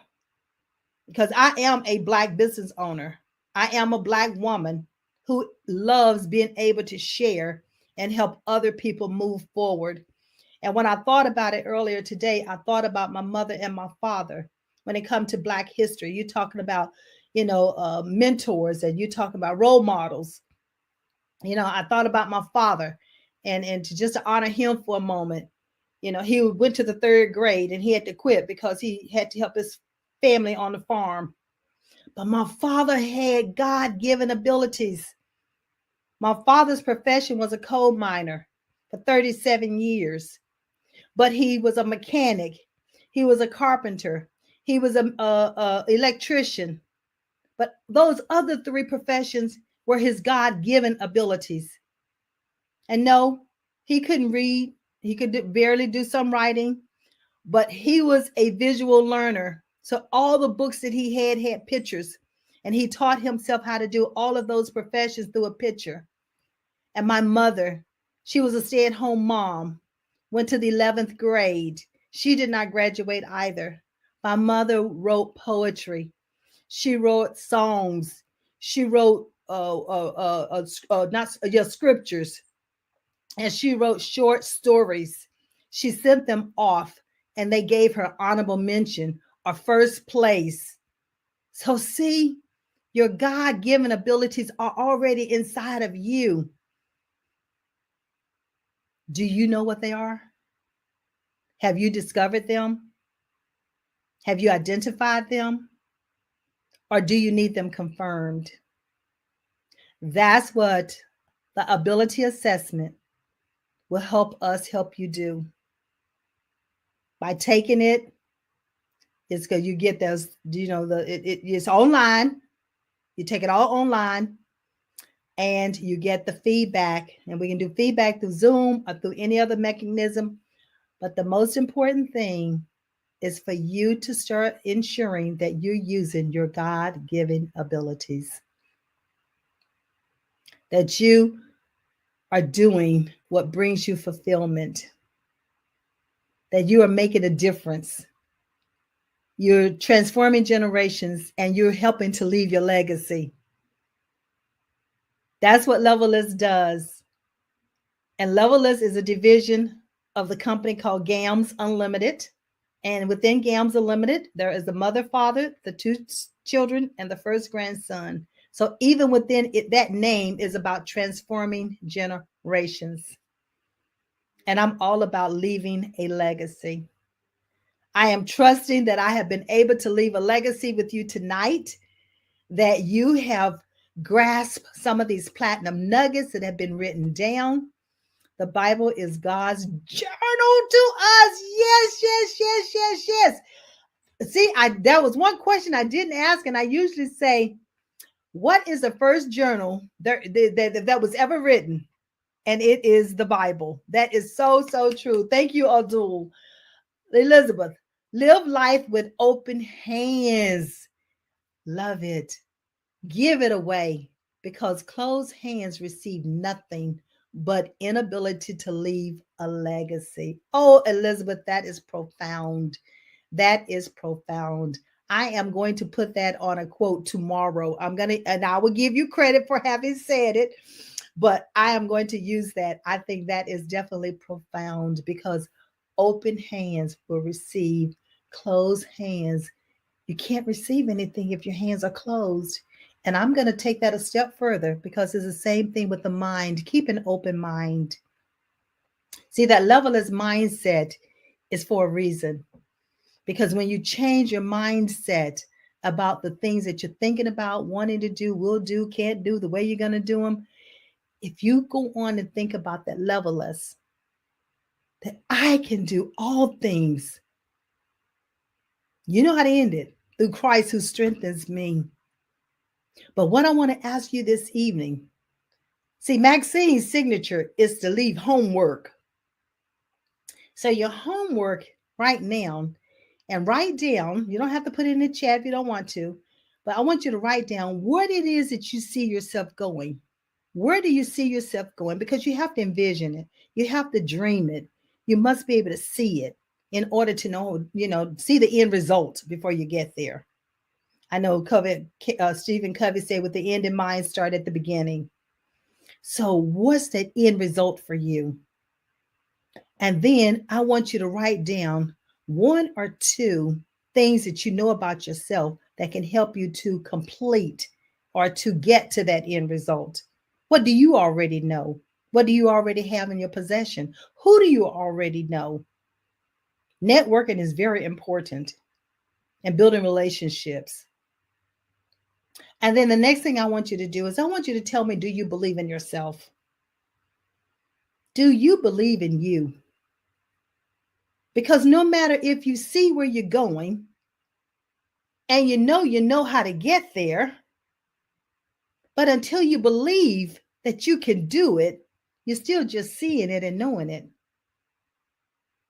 because I am a Black business owner. I am a Black woman who loves being able to share and help other people move forward. And when I thought about it earlier today, I thought about my mother and my father. When it comes to Black history, you're talking about, mentors, and you're talking about role models. I thought about my father, and to just honor him for a moment. He went to the third grade and he had to quit because he had to help his family on the farm. But my father had God-given abilities. My father's profession was a coal miner for 37 years, but he was a mechanic. He was a carpenter. He was a electrician. But those other three professions were his God-given abilities. And no, he couldn't read. He could barely do some writing, but he was a visual learner. So all the books that he had pictures, and he taught himself how to do all of those professions through a picture. And my mother, she was a stay-at-home mom, went to the 11th grade. She did not graduate either. My mother wrote poetry. She wrote songs. She wrote scriptures, and she wrote short stories. She sent them off, and they gave her honorable mention or first place. So see, your God-given abilities are already inside of you. Do you know what they are? Have you discovered them? Have you identified them? Or do you need them confirmed? That's what the ability assessment will help us help you do. By taking it, it's good. You get those, it's online. You take it all online and you get the feedback. And we can do feedback through Zoom or through any other mechanism. But the most important thing is for you to start ensuring that you're using your God-given abilities, that you are doing what brings you fulfillment, that you are making a difference. You're transforming generations and you're helping to leave your legacy. That's what Levelist does. And Levelist is a division of the company called GAMS Unlimited. And within GAMS Unlimited, there is the mother, father, the two children, and the first grandson. So even within it, that name is about transforming generations. And I'm all about leaving a legacy. I am trusting that I have been able to leave a legacy with you tonight, that you have grasped some of these platinum nuggets that have been written down. The Bible is God's journal to us. Yes, yes, yes, yes, yes. See, that was one question I didn't ask, and I usually say, what is the first journal that was ever written? And it is the Bible. That is so, so true. Thank you, Abdul. Elizabeth, live life with open hands. Love it. Give it away, because closed hands receive nothing but inability to leave a legacy. Oh, Elizabeth, that is profound. That is profound. I am going to put that on a quote tomorrow. And I will give you credit for having said it, but I am going to use that. I think that is definitely profound, because open hands will receive, closed hands. You can't receive anything if your hands are closed. And I'm going to take that a step further, because it's the same thing with the mind. Keep an open mind. See, that levelist mindset is for a reason. Because when you change your mindset about the things that you're thinking about, wanting to do, will do, can't do, the way you're going to do them, if you go on and think about that levelist, that I can do all things, you know how to end it, through Christ who strengthens me. But what I want to ask you this evening, see, Maxine's signature is to leave homework. So your homework right now, and write down, you don't have to put it in the chat if you don't want to, but I want you to write down what it is that you see yourself going. Where do you see yourself going? Because you have to envision it. You have to dream it. You must be able to see it in order to know, see the end result before you get there. I know Stephen Covey said, with the end in mind, start at the beginning. So what's that end result for you? And then I want you to write down one or two things that you know about yourself that can help you to complete or to get to that end result. What do you already know? What do you already have in your possession? Who do you already know? Networking is very important, and building relationships. And then the next thing I want you to do is I want you to tell me, do you believe in yourself? Do you believe in you? Because no matter if you see where you're going and you know how to get there, but until you believe that you can do it, you're still just seeing it and knowing it.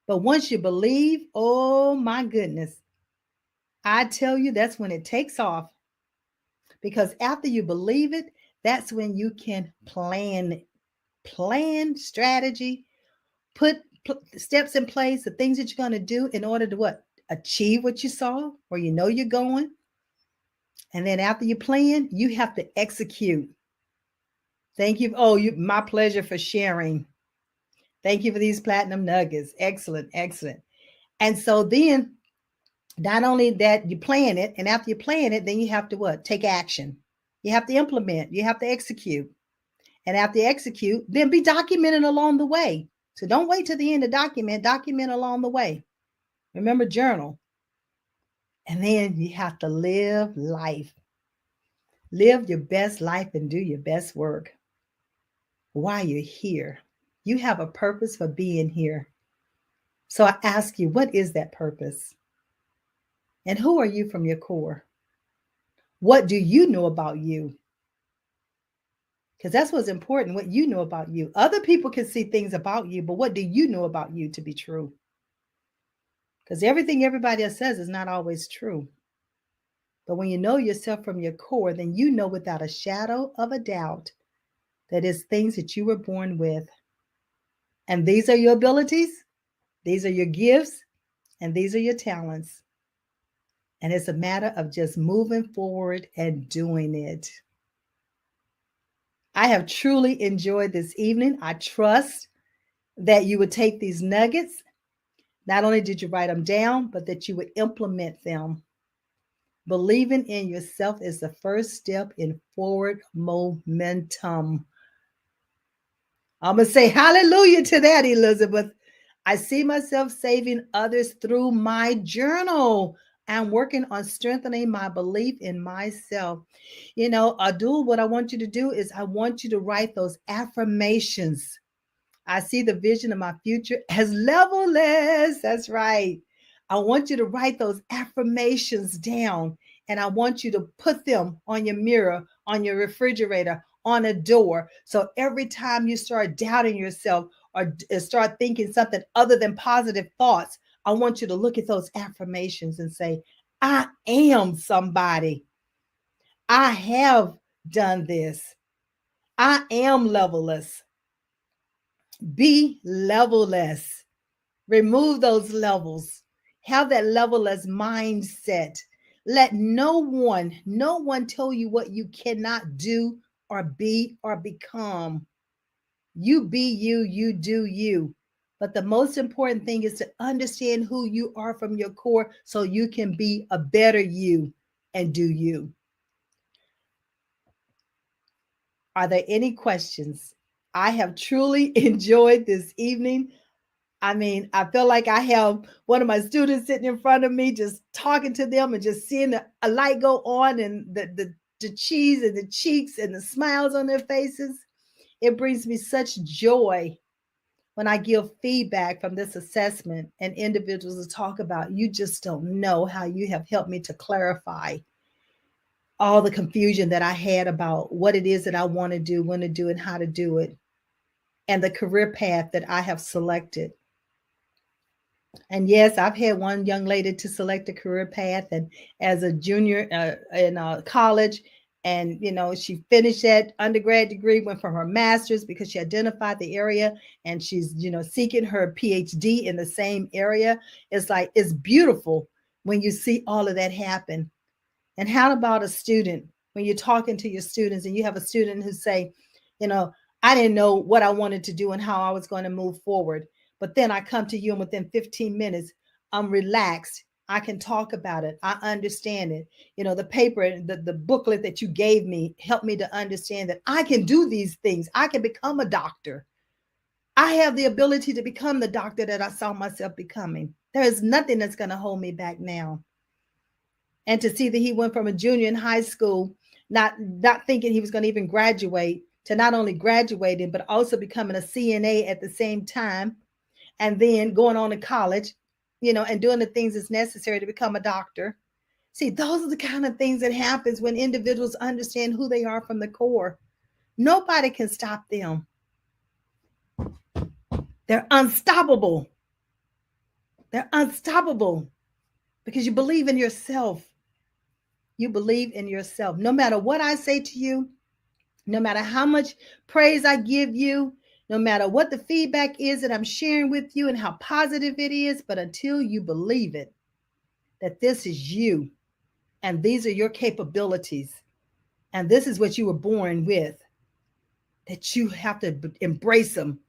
But once you believe, oh my goodness, I tell you, that's when it takes off. Because after you believe it, that's when you can plan strategy, put steps in place, the things that you're going to do in order to what? Achieve what you saw, or you're going. And then after you plan, you have to execute. Thank you. Oh, my pleasure for sharing. Thank you for these platinum nuggets. Excellent, excellent. And so then, not only that, you plan it, and after you plan it, then you have to what? Take action. You have to implement. You have to execute. And after you execute, then be documented along the way. So don't wait till the end to document. Document along the way. Remember, journal. And then you have to live life. Live your best life and do your best work while you're here. You have a purpose for being here. So I ask you, what is that purpose? And who are you from your core? What do you know about you? Because that's what's important, what you know about you. Other people can see things about you, but what do you know about you to be true? Because everything everybody else says is not always true. But when you know yourself from your core, then you know without a shadow of a doubt that it's things that you were born with. And these are your abilities, these are your gifts, and these are your talents. And it's a matter of just moving forward and doing it. I have truly enjoyed this evening. I trust that you would take these nuggets. Not only did you write them down, but that you would implement them. Believing in yourself is the first step in forward momentum. I'm going to say hallelujah to that, Elizabeth. I see myself saving others through my journal and working on strengthening my belief in myself. You know, Adul, what I want you to do is I want you to write those affirmations. I see the vision of my future as levelless. That's right. I want you to write those affirmations down and I want you to put them on your mirror, on your refrigerator, on a door. So every time you start doubting yourself or start thinking something other than positive thoughts, I want you to look at those affirmations and say, I am somebody. I have done this. I am levelless. Be levelless. Remove those levels. Have that levelless mindset. Let no one tell you what you cannot do or be or become. You be you, you do you. But the most important thing is to understand who you are from your core so you can be a better you and do you. Are there any questions? I have truly enjoyed this evening. I mean, I feel like I have one of my students sitting in front of me, just talking to them and just seeing a light go on and the cheese and the cheeks and the smiles on their faces. It brings me such joy when I give feedback from this assessment and individuals to talk about, you just don't know how you have helped me to clarify all the confusion that I had about what it is that I want to do, when to do, and how to do it, and the career path that I have selected. And yes, I've had one young lady to select a career path, and as a junior in college, and she finished that undergrad degree, went for her master's because she identified the area, and she's seeking her PhD in the same area. It's like it's beautiful when you see all of that happen. And how about a student when you're talking to your students and you have a student who say, I didn't know what I wanted to do and how I was going to move forward. But then I come to you and within 15 minutes, I'm relaxed. I can talk about it. I understand it. The paper, the booklet that you gave me helped me to understand that I can do these things. I can become a doctor. I have the ability to become the doctor that I saw myself becoming. There is nothing that's going to hold me back now. And to see that he went from a junior in high school, not thinking he was going to even graduate, to not only graduating, but also becoming a CNA at the same time, and then going on to college, and doing the things that's necessary to become a doctor. See, those are the kind of things that happens when individuals understand who they are from the core. Nobody can stop them. They're unstoppable. They're unstoppable because you believe in yourself. You believe in yourself. No matter what I say to you, no matter how much praise I give you, no matter what the feedback is that I'm sharing with you and how positive it is, but until you believe it, that this is you and these are your capabilities and this is what you were born with, that you have to embrace them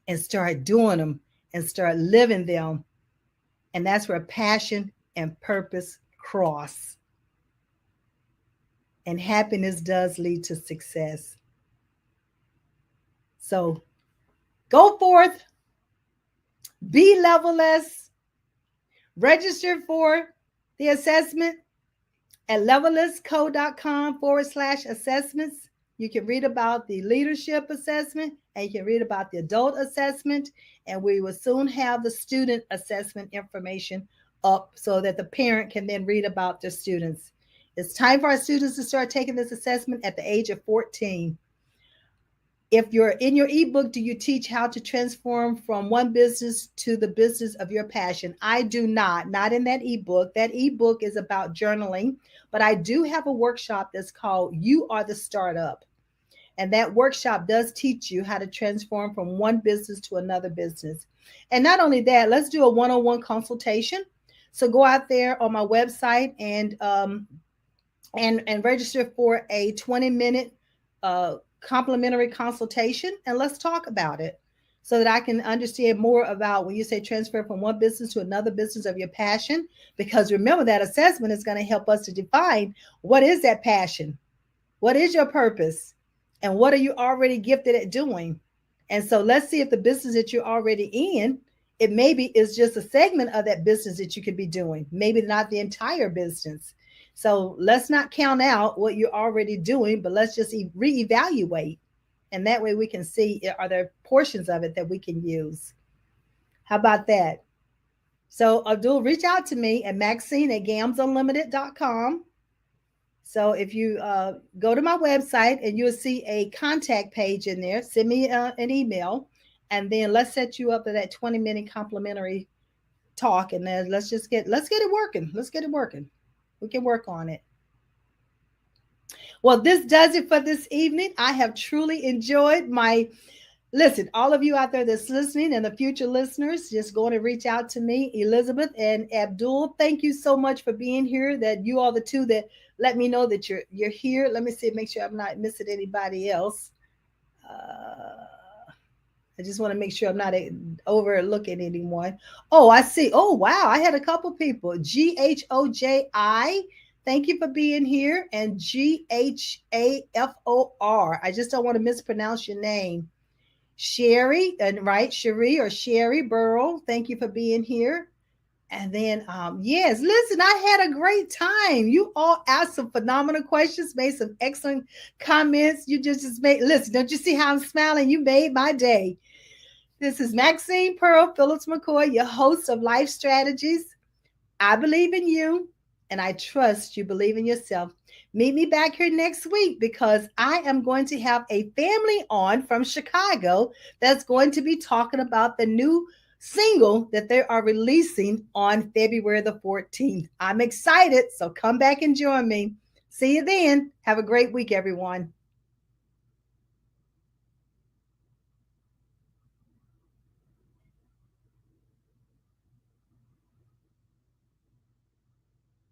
and start doing them and start living them. And that's where passion and purpose cross. And happiness does lead to success. So go forth, be levelless, register for the assessment at levellessco.com/assessments. You can read about the leadership assessment and you can read about the adult assessment. And we will soon have the student assessment information up so that the parent can then read about their students. It's time for our students to start taking this assessment at the age of 14. If you're in your ebook, do you teach how to transform from one business to the business of your passion? I do not in that ebook. That ebook is about journaling, but I do have a workshop that's called You Are the Startup. And that workshop does teach you how to transform from one business to another business. And not only that, let's do a one-on-one consultation. So go out there on my website and register for a 20-minute complimentary consultation, and let's talk about it so that I can understand more about when you say transfer from one business to another business of your passion. Because remember, that assessment is going to help us to define what is that passion, what is your purpose, and what are you already gifted at doing. And so let's see if the business that you're already in, it maybe is just a segment of that business that you could be doing, maybe not the entire business. So let's not count out what you're already doing, but let's just reevaluate. And that way we can see, are there portions of it that we can use? How about that? So Abdul, reach out to me at Maxine@gamsunlimited.com. So if you go to my website and you'll see a contact page in there, send me an email, and then let's set you up for that 20-minute complimentary talk, and then let's get it working. Let's get it working. We can work on it. Well, this does it for this evening. I have truly enjoyed my listen. All of you out there that's listening and the future listeners, just going to reach out to me, Elizabeth and Abdul. Thank you so much for being here. That you are the two that let me know that you're here. Let me see, make sure I'm not missing anybody else. I just want to make sure I'm not overlooking anyone. Oh, I see. Oh, wow. I had a couple people. GHOJI. Thank you for being here. And GHAFOR. I just don't want to mispronounce your name. Sherry, and right, Cherie or Sherry Burrow. Thank you for being here. And then, yes, listen, I had a great time. You all asked some phenomenal questions, made some excellent comments. You just made, listen, don't you see how I'm smiling? You made my day. This is Maxine Pearl Phillips McCoy, your host of Life Strategies. I believe in you, and I trust you believe in yourself. Meet me back here next week because I am going to have a family on from Chicago that's going to be talking about the new single that they are releasing on February the 14th. I'm excited, so come back and join me. See you then. Have a great week, everyone.